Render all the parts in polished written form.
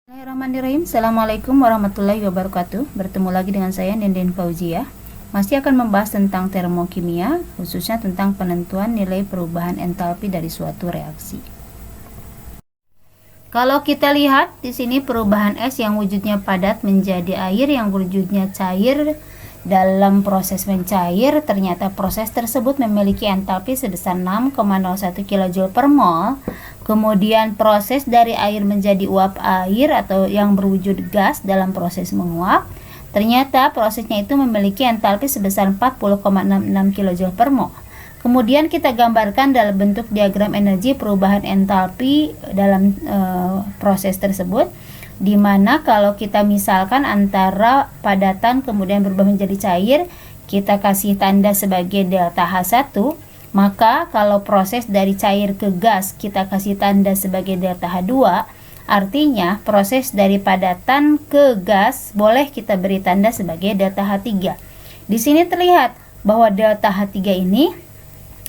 Bismillahirrahmanirrahim. Assalamualaikum warahmatullahi wabarakatuh. Bertemu lagi dengan saya Nenden Fauzia. Masih akan membahas tentang termokimia, khususnya tentang penentuan nilai perubahan entalpi dari suatu reaksi. Kalau kita lihat di sini perubahan es yang wujudnya padat menjadi air yang wujudnya cair dalam proses mencair, ternyata proses tersebut memiliki entalpi sebesar 6,01 kJ per mol. Kemudian proses dari air menjadi uap air atau yang berwujud gas dalam proses menguap, ternyata prosesnya itu memiliki entalpi sebesar 40,66 kJ per mol. Kemudian kita gambarkan dalam bentuk diagram energi perubahan entalpi dalam proses tersebut, di mana kalau kita misalkan antara padatan kemudian berubah menjadi cair, kita kasih tanda sebagai delta H1. Maka kalau proses dari cair ke gas kita kasih tanda sebagai delta H2, artinya proses dari padatan ke gas boleh kita beri tanda sebagai delta H3. Di sini terlihat bahwa delta H3 ini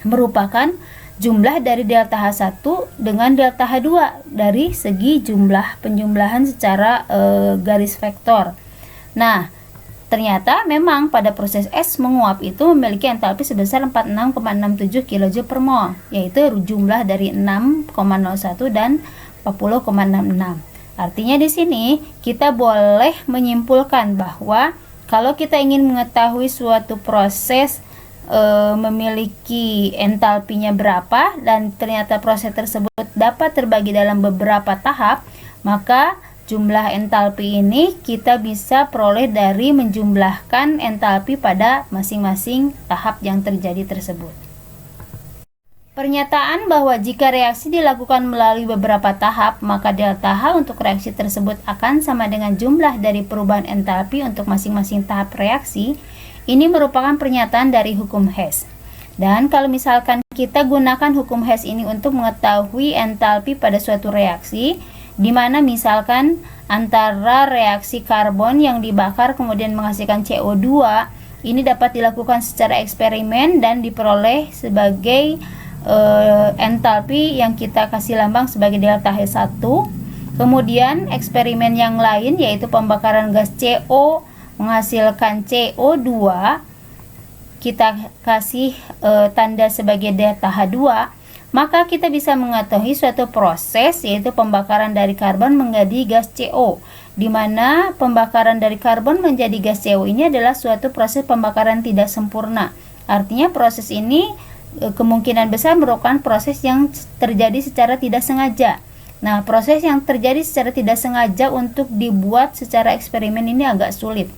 merupakan jumlah dari delta H1 dengan delta H2 dari segi jumlah penjumlahan secara garis vektor. Nah, ternyata memang pada proses es menguap itu memiliki entalpi sebesar 46,67 kJ per mol, yaitu jumlah dari 6,01 dan 40,66. Artinya di sini kita boleh menyimpulkan bahwa kalau kita ingin mengetahui suatu proses memiliki entalpinya berapa dan ternyata proses tersebut dapat terbagi dalam beberapa tahap, maka jumlah entalpi ini kita bisa peroleh dari menjumlahkan entalpi pada masing-masing tahap yang terjadi tersebut. Pernyataan bahwa jika reaksi dilakukan melalui beberapa tahap, maka delta H untuk reaksi tersebut akan sama dengan jumlah dari perubahan entalpi untuk masing-masing tahap reaksi. Ini merupakan pernyataan dari hukum Hess. Dan kalau misalkan kita gunakan hukum Hess ini untuk mengetahui entalpi pada suatu reaksi, di mana misalkan antara reaksi karbon yang dibakar kemudian menghasilkan CO2, ini dapat dilakukan secara eksperimen dan diperoleh sebagai entalpi yang kita kasih lambang sebagai delta H1. Kemudian eksperimen yang lain yaitu pembakaran gas CO menghasilkan CO2, kita kasih tanda sebagai delta H2. Maka kita bisa mengetahui suatu proses yaitu pembakaran dari karbon menjadi gas CO, di mana pembakaran dari karbon menjadi gas CO ini adalah suatu proses pembakaran tidak sempurna. Artinya proses ini kemungkinan besar merupakan proses yang terjadi secara tidak sengaja. Nah, proses yang terjadi secara tidak sengaja untuk dibuat secara eksperimen ini agak sulit.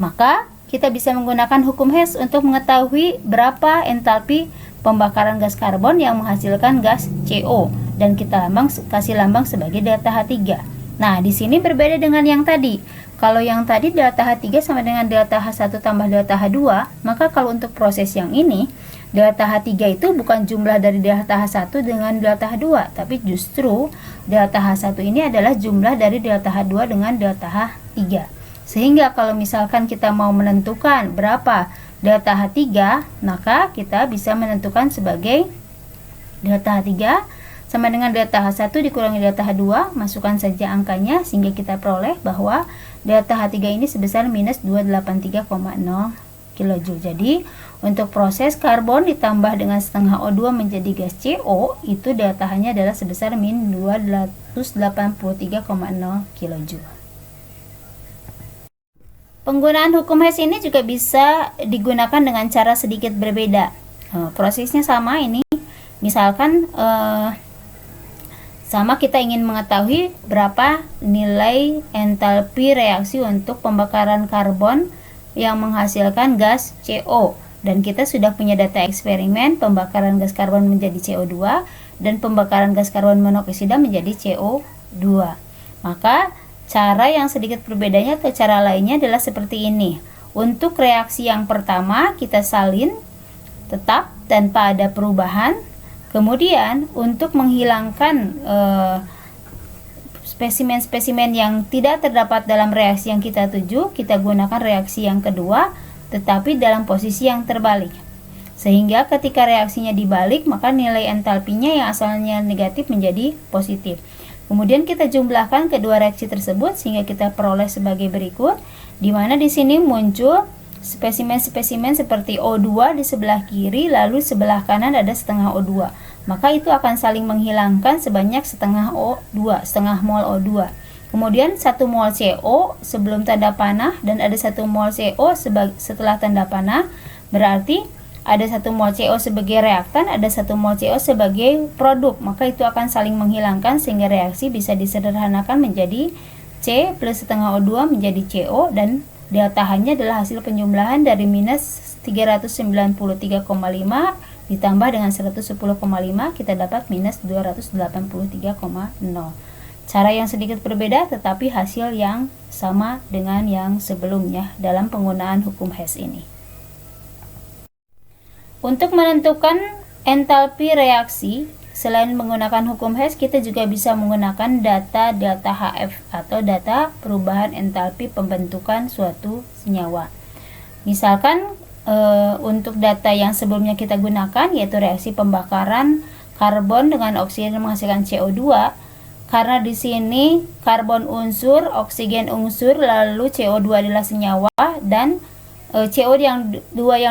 Maka kita bisa menggunakan hukum Hess untuk mengetahui berapa entalpi pembakaran gas karbon yang menghasilkan gas CO dan kita kasih lambang sebagai delta H3. Nah, di sini berbeda dengan yang tadi. Kalau yang tadi delta H3 sama dengan delta H1 tambah delta H2, maka kalau untuk proses yang ini delta H3 itu bukan jumlah dari delta H1 dengan delta H2, tapi justru delta H1 ini adalah jumlah dari delta H2 dengan delta H3. Sehingga kalau misalkan kita mau menentukan berapa delta H3, maka kita bisa menentukan sebagai delta H3 sama dengan delta H1 dikurangi delta H2, masukkan saja angkanya sehingga kita peroleh bahwa delta H3 ini sebesar minus 283,0 kJ. Jadi untuk proses karbon ditambah dengan setengah O2 menjadi gas CO, itu delta H-nya adalah sebesar min 283,0 kJ. Penggunaan hukum Hess ini juga bisa digunakan dengan cara sedikit berbeda. Prosesnya sama ini. Misalkan sama kita ingin mengetahui berapa nilai entalpi reaksi untuk pembakaran karbon yang menghasilkan gas CO. Dan kita sudah punya data eksperimen pembakaran gas karbon menjadi CO2 dan pembakaran gas karbon monoksida menjadi CO2. Maka cara yang sedikit berbedanya atau cara lainnya adalah seperti ini. Untuk reaksi yang pertama kita salin tetap tanpa ada perubahan. Kemudian untuk menghilangkan spesimen-spesimen yang tidak terdapat dalam reaksi yang kita tuju, kita gunakan reaksi yang kedua tetapi dalam posisi yang terbalik. Sehingga ketika reaksinya dibalik, maka nilai entalpinya yang asalnya negatif menjadi positif. Kemudian kita jumlahkan kedua reaksi tersebut sehingga kita peroleh sebagai berikut, di mana di sini muncul spesimen-spesimen seperti O2 di sebelah kiri, lalu sebelah kanan ada setengah O2. Maka itu akan saling menghilangkan sebanyak setengah O2, setengah mol O2. Kemudian 1 mol CO sebelum tanda panah dan ada 1 mol CO setelah tanda panah. Berarti ada 1 mol CO sebagai reaktan, ada 1 mol CO sebagai produk. Maka itu akan saling menghilangkan sehingga reaksi bisa disederhanakan menjadi C plus setengah O2 menjadi CO, dan delta H-nya adalah hasil penjumlahan dari minus 393,5 ditambah dengan 110,5, kita dapat minus 283,0. Cara yang sedikit berbeda tetapi hasil yang sama dengan yang sebelumnya dalam penggunaan hukum Hess ini. Untuk menentukan entalpi reaksi, selain menggunakan hukum Hess, kita juga bisa menggunakan data delta HF atau data perubahan entalpi pembentukan suatu senyawa. Misalkan untuk data yang sebelumnya kita gunakan, yaitu reaksi pembakaran karbon dengan oksigen menghasilkan CO2. Karena di sini karbon unsur, oksigen unsur, lalu CO2 adalah senyawa, dan CO yang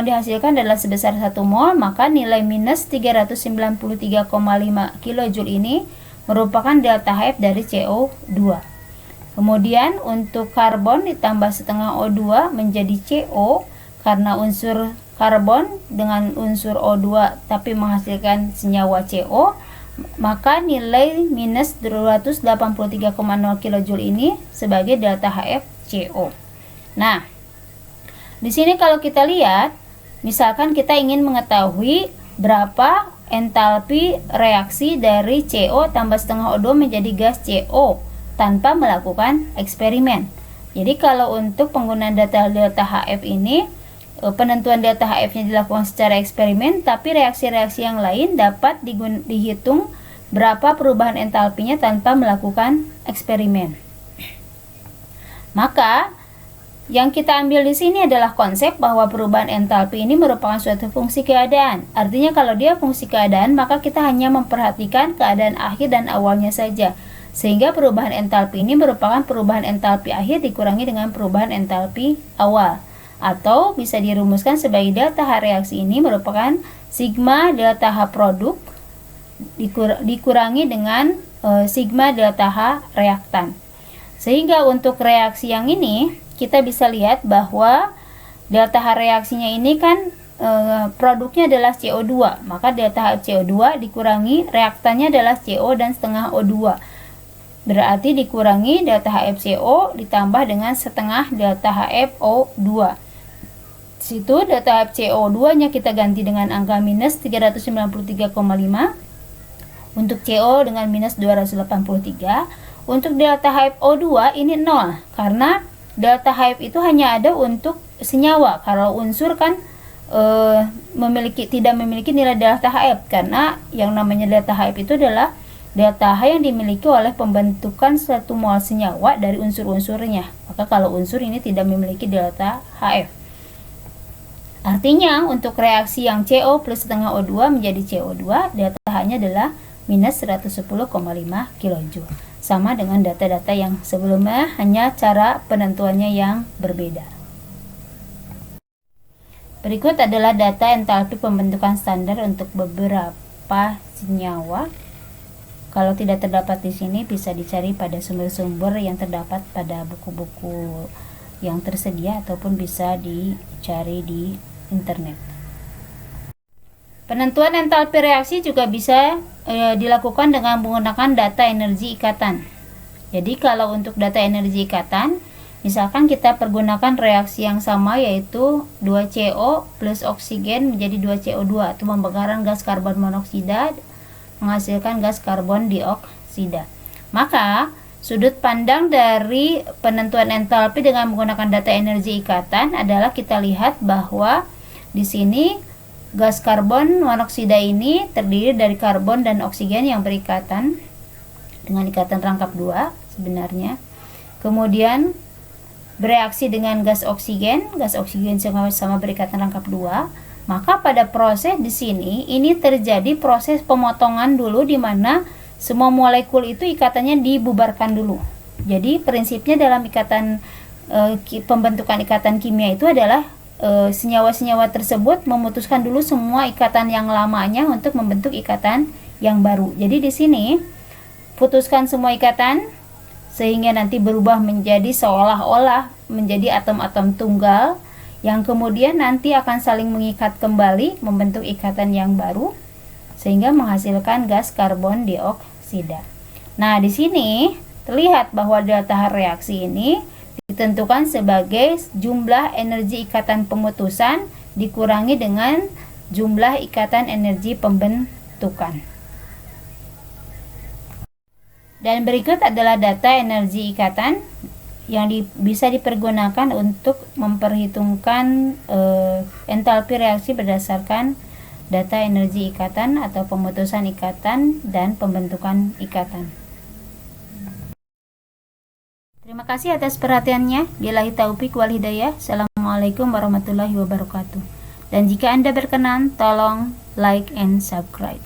dihasilkan adalah sebesar 1 mol, maka nilai minus 393,5 kJ ini merupakan delta HF dari CO2. Kemudian untuk karbon ditambah setengah O2 menjadi CO, karena unsur karbon dengan unsur O2 tapi menghasilkan senyawa CO, maka nilai minus 283,0 kJ ini sebagai delta HF CO. Nah, di sini kalau kita lihat, misalkan kita ingin mengetahui berapa entalpi reaksi dari CO tambah setengah O2 menjadi gas CO tanpa melakukan eksperimen. Jadi kalau untuk penggunaan data delta HF ini, penentuan delta HF-nya dilakukan secara eksperimen, tapi reaksi-reaksi yang lain dapat dihitung berapa perubahan entalpinya tanpa melakukan eksperimen. Maka yang kita ambil di sini adalah konsep bahwa perubahan entalpi ini merupakan suatu fungsi keadaan. Artinya kalau dia fungsi keadaan, maka kita hanya memperhatikan keadaan akhir dan awalnya saja. Sehingga perubahan entalpi ini merupakan perubahan entalpi akhir dikurangi dengan perubahan entalpi awal. Atau bisa dirumuskan sebagai delta H reaksi ini merupakan sigma delta H produk dikurangi dengan sigma delta H reaktan. Sehingga untuk reaksi yang ini kita bisa lihat bahwa delta H reaksinya ini kan produknya adalah CO2, maka delta H CO2 dikurangi reaktannya adalah CO dan setengah O2. Berarti dikurangi delta HFCO ditambah dengan setengah delta HFO2. Situ delta HFCO2 nya kita ganti dengan angka minus 393,5. Untuk CO dengan minus 283. Untuk delta HFO2 ini 0 karena delta HF itu hanya ada untuk senyawa. Kalau unsur kan tidak memiliki nilai delta HF, karena yang namanya delta HF itu adalah delta H yang dimiliki oleh pembentukan satu mol senyawa dari unsur-unsurnya. Maka kalau unsur ini tidak memiliki delta HF. Artinya untuk reaksi yang CO plus setengah O2 menjadi CO2, delta H-nya adalah minus 110,5 kJ. Sama dengan data-data yang sebelumnya, hanya cara penentuannya yang berbeda. Berikut adalah data entalpi pembentukan standar untuk beberapa senyawa. Kalau tidak terdapat di sini, bisa dicari pada sumber-sumber yang terdapat pada buku-buku yang tersedia ataupun bisa dicari di internet. Penentuan entalpi reaksi juga bisa dilakukan dengan menggunakan data energi ikatan. Jadi kalau untuk data energi ikatan, misalkan kita pergunakan reaksi yang sama, yaitu 2CO plus oksigen menjadi 2CO2 atau pembakaran gas karbon monoksida menghasilkan gas karbon dioksida. Maka sudut pandang dari penentuan entalpi dengan menggunakan data energi ikatan adalah kita lihat bahwa di sini gas karbon monoksida ini terdiri dari karbon dan oksigen yang berikatan dengan ikatan rangkap 2 sebenarnya. Kemudian bereaksi dengan gas oksigen sama berikatan rangkap 2. Maka pada proses di sini ini terjadi proses pemotongan dulu, di mana semua molekul itu ikatannya dibubarkan dulu. Jadi prinsipnya dalam ikatan pembentukan ikatan kimia itu adalah senyawa-senyawa tersebut memutuskan dulu semua ikatan yang lamanya untuk membentuk ikatan yang baru. Jadi di sini putuskan semua ikatan sehingga nanti berubah menjadi seolah-olah menjadi atom-atom tunggal yang kemudian nanti akan saling mengikat kembali membentuk ikatan yang baru sehingga menghasilkan gas karbon dioksida. Nah, di sini terlihat bahwa delta reaksi ini ditentukan sebagai jumlah energi ikatan pemutusan dikurangi dengan jumlah ikatan energi pembentukan. Dan berikut adalah data energi ikatan yang bisa dipergunakan untuk memperhitungkan entalpi reaksi berdasarkan data energi ikatan atau pemutusan ikatan dan pembentukan ikatan. Terima kasih atas perhatiannya. Billahi taufik wal hidayah. Assalamualaikum warahmatullahi wabarakatuh. Dan jika Anda berkenan, tolong like and subscribe.